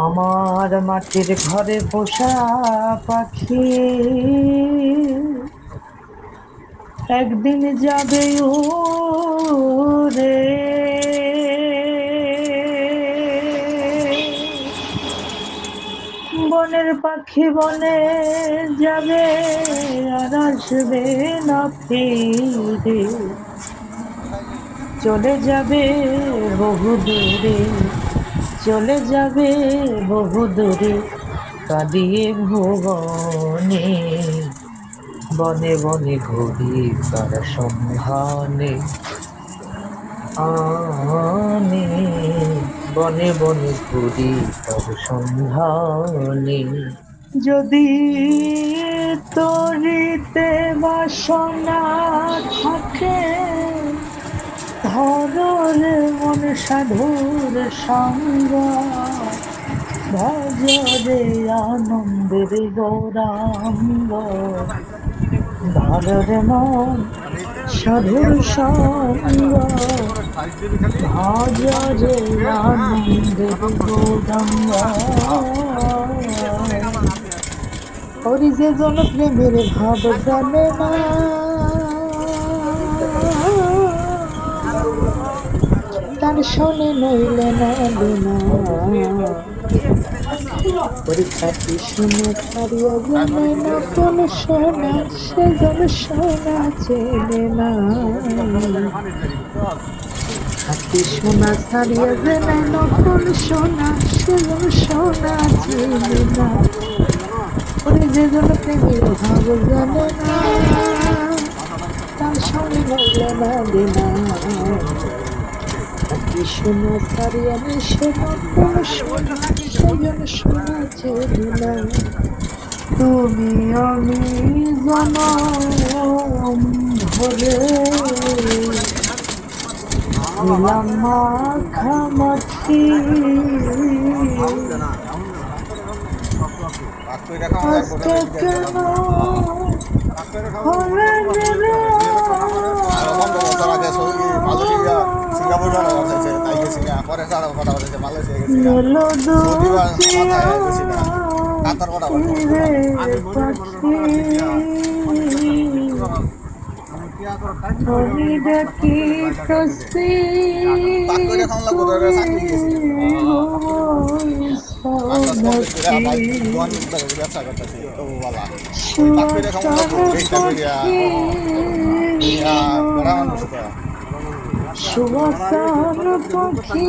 আমার মাটির ঘরে পোষা পাখি একদিন যাবে উড়ে। বনের পাখি বনে যাবে আর আসবে না ফিরে, চলে যাবে বহু দূরে, চলে যাবে বহু দূরে, কাঁদিয়ে ভুবনে। বনে বনে ঘুরি কার সন্ধানে আনে, বনে বনে ঘুরি কার সন্ধানে। যদি তরিতে বাসনা থাকে, ধরর মন সাধুর সঙ্গ, ভজরে আনন্দের গৌরাঙ্গ। ধরর মন সাধুর সঙ্গ, ভজরে আনন্দের গৌরাঙ্গ। ওরি যে জন প্রেমের ভাব জানে না, তার শোনে নইলে না বিনা। পরীক্ষাটি শুনে ছাড়িয়া জানে না কোন সোনা, সে যেন সোনা চেনে না। হাতি সোনা ছাড়িয়া জানে না কোন সোনা, সে যেন সোনা চেনে না। ওরে যে জন প্রেমের ভাব জানে না, তার শোনে নইলে না বিনা। সোনা ছাড়িয়া সোনা কোন সোনা, সেজন সোনা চেনে না। তুমি আমি জনম ধরে ছিলাম মাখামাখি, আজকে কেন হলে রে সুবাসান পাখি।